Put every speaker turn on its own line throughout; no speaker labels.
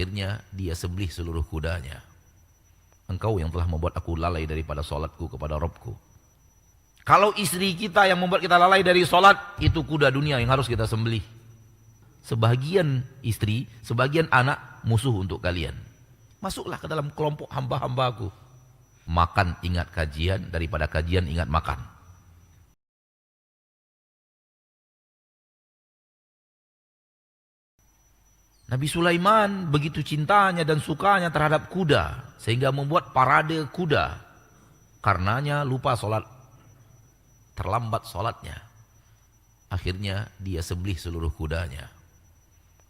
Akhirnya dia sembelih seluruh kudanya. Engkau yang telah membuat aku lalai daripada solatku kepada Rabbku. Kalau istri kita yang membuat kita lalai dari solat, itu kuda dunia yang harus kita sembelih. Sebagian istri, sebagian anak, musuh untuk kalian. Masuklah ke dalam kelompok hamba-hambaku. Makan ingat kajian, daripada kajian ingat makan. Nabi Sulaiman begitu cintanya dan sukanya terhadap kuda, sehingga membuat parade kuda. Karenanya lupa solat, terlambat solatnya. Akhirnya dia sembelih seluruh kudanya.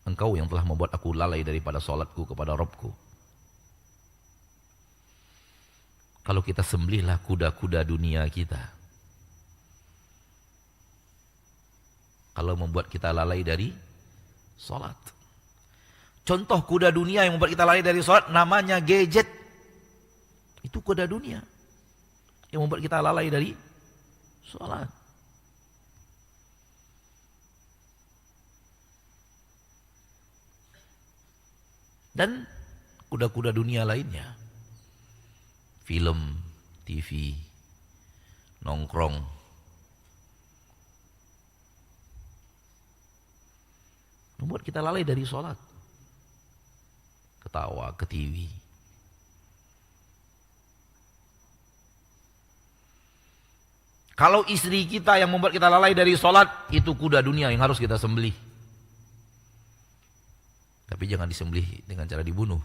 Engkau yang telah membuat aku lalai daripada solatku kepada Rabbku. Kalau kita sembelihlah kuda-kuda dunia kita, kalau membuat kita lalai dari solat. Contoh kuda dunia yang membuat kita lalai dari sholat namanya gadget. Itu kuda dunia yang membuat kita lalai dari sholat. Dan kuda-kuda dunia lainnya. Film, TV, nongkrong. Membuat kita lalai dari sholat. Ketawa ke TV. Kalau istri kita yang membuat kita lalai dari sholat, itu kuda dunia yang harus kita sembelih. Tapi jangan disembelih dengan cara dibunuh.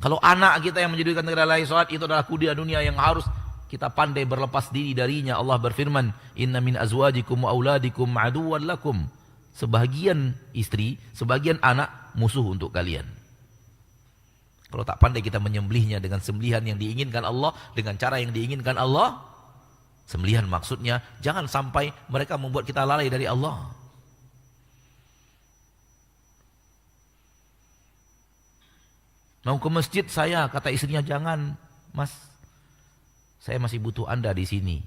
Kalau anak kita yang menjadikan kita lalai sholat, itu adalah kuda dunia yang harus kita pandai berlepas diri darinya. Allah berfirman, Inna min azwajikum wa auladikum aduwan lakum. Sebagian istri, sebagian anak, musuh untuk kalian. Kalau tak pandai kita menyembelihnya dengan sembelihan yang diinginkan Allah, dengan cara yang diinginkan Allah, sembelihan maksudnya jangan sampai mereka membuat kita lalai dari Allah. Mau ke masjid saya, kata istrinya, jangan mas, saya masih butuh Anda di sini.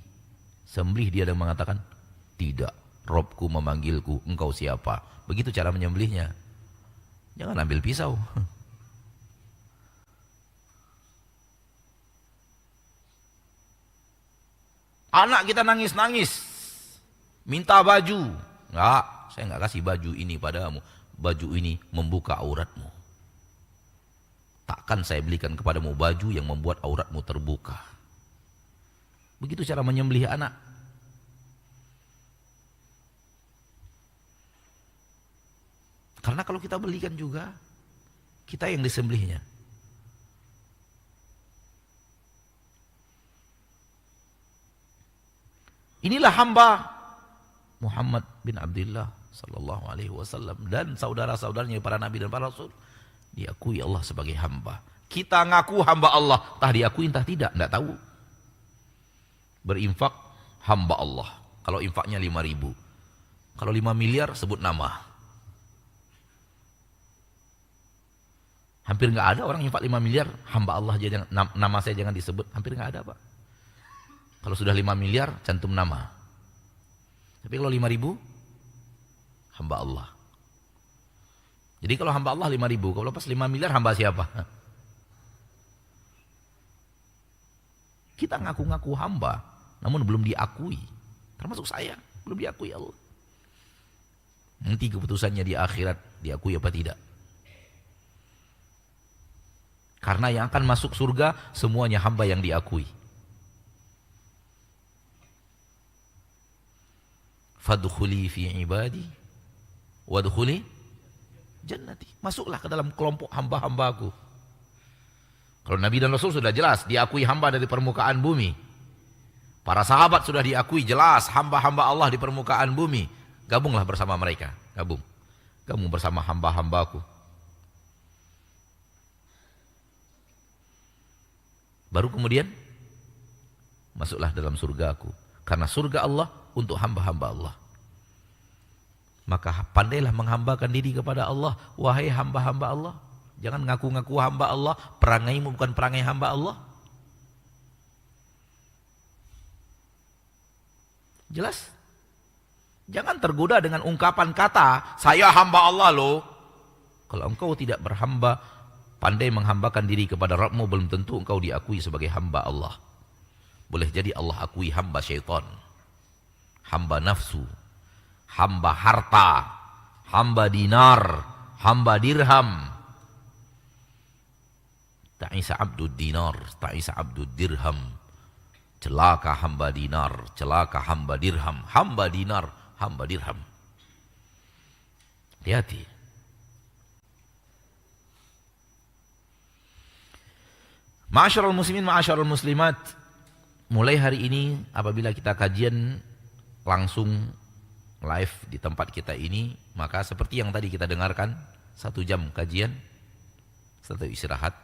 Sembelih dia dan mengatakan, tidak, Robku memanggilku, engkau siapa? Begitu cara menyembelihnya. Jangan ambil pisau. Anak kita nangis-nangis, minta baju. Enggak, saya enggak kasih baju ini padamu. Baju ini membuka auratmu. Takkan saya belikan kepadamu baju yang membuat auratmu terbuka. Begitu cara menyembelih anak. Karena kalau kita belikan juga, kita yang disembelihnya. Inilah hamba Muhammad bin Abdullah sallallahu alaihi wasallam dan saudara-saudaranya para nabi dan para rasul diakui Allah sebagai hamba. Kita ngaku hamba Allah, entah diakui entah tidak, enggak tahu. Berinfak hamba Allah. Kalau infaknya 5.000. Kalau 5 miliar sebut nama. Hampir enggak ada orang infak 5 miliar, hamba Allah aja, nama saya jangan disebut. Hampir enggak ada, Pak. Kalau sudah 5 miliar, cantum nama. Tapi kalau 5.000, hamba Allah. Jadi kalau hamba Allah 5.000, kalau pas 5 miliar, hamba siapa? Kita ngaku-ngaku hamba, namun belum diakui. Termasuk saya, belum diakui Allah. Nanti keputusannya di akhirat, diakui apa tidak. Karena yang akan masuk surga, semuanya hamba yang diakui. Fadkhuli fi ibadi wadkhuli jannati. Masuklah ke dalam kelompok hamba-hambaku. Kalau Nabi dan Rasul sudah jelas diakui hamba dari permukaan bumi. Para sahabat sudah diakui jelas hamba-hamba Allah di permukaan bumi. Gabunglah bersama mereka. Gabung bersama hamba-hambaku. Baru kemudian masuklah dalam surgaku. Karena surga Allah untuk hamba-hamba Allah. Maka pandailah menghambakan diri kepada Allah. Wahai hamba-hamba Allah. Jangan ngaku-ngaku hamba Allah. Perangaimu bukan perangai hamba Allah. Jelas? Jangan tergoda dengan ungkapan kata, saya hamba Allah loh. Kalau engkau tidak berhamba, pandai menghambakan diri kepada Rabbmu, belum tentu engkau diakui sebagai hamba Allah. Boleh jadi Allah akui hamba syaitan, hamba nafsu, hamba harta, hamba dinar, hamba dirham. Ta'isa abdud dinar, ta'isa abdud dirham. Celaka hamba dinar, celaka hamba dirham, hamba dinar, hamba dirham. Hati-hati. Ma'asyarul muslimin, ma'asyarul muslimat, mulai hari ini apabila kita kajian langsung live di tempat kita ini, maka seperti yang tadi kita dengarkan, 1 jam kajian, setelah istirahat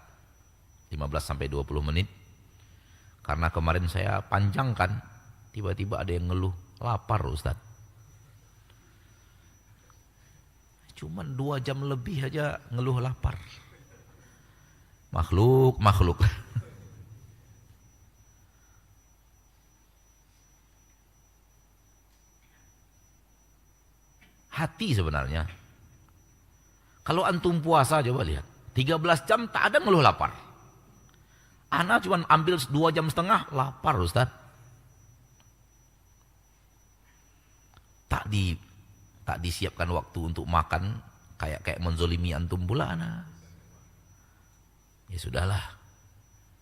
15-20 menit. Karena kemarin saya panjangkan, tiba-tiba ada yang ngeluh, lapar Ustaz. Cuman 2 jam lebih aja ngeluh lapar. Makhluk. Hati sebenarnya. Kalau antum puasa coba lihat. 13 jam tak ada ngeluh lapar. Ana cuma ambil 2 jam setengah lapar Ustaz. Tak disiapkan waktu untuk makan, kayak menzolimi antum pula ana. Ya sudahlah,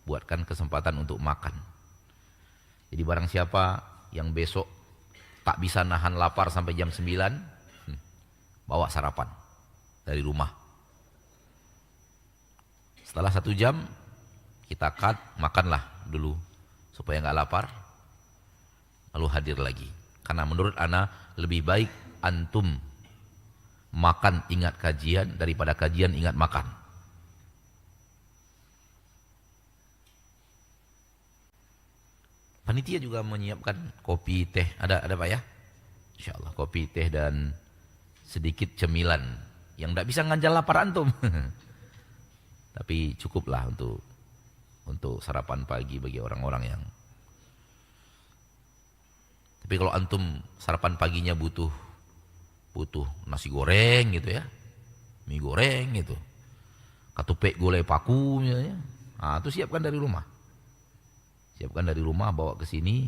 buatkan kesempatan untuk makan. Jadi barang siapa yang besok tak bisa nahan lapar sampai jam 9, bawa sarapan dari rumah. Setelah 1 jam, kita cut, makanlah dulu supaya nggak lapar, lalu hadir lagi. Karena menurut ana lebih baik antum makan ingat kajian daripada kajian ingat makan. Panitia juga menyiapkan kopi, teh, ada Pak ya? Insyaallah kopi, teh dan sedikit cemilan yang tidak bisa nganjal lapar antum. Tapi cukuplah untuk sarapan pagi bagi orang-orang yang. Tapi kalau antum sarapan paginya butuh nasi goreng gitu ya, mie goreng gitu, katupek gulai paku misalnya, nah itu siapkan dari rumah. Siapkan dari rumah, bawa ke sini.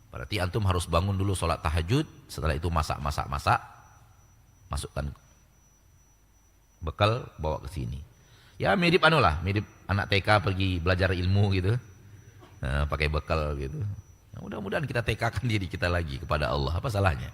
Berarti antum harus bangun dulu sholat tahajud. Setelah itu masak. Masukkan bekal, bawa ke sini. Ya mirip mirip anak TK pergi belajar ilmu gitu. Nah, pakai bekal gitu. Nah, mudah-mudahan kita TK-kan diri kita lagi kepada Allah. Apa salahnya?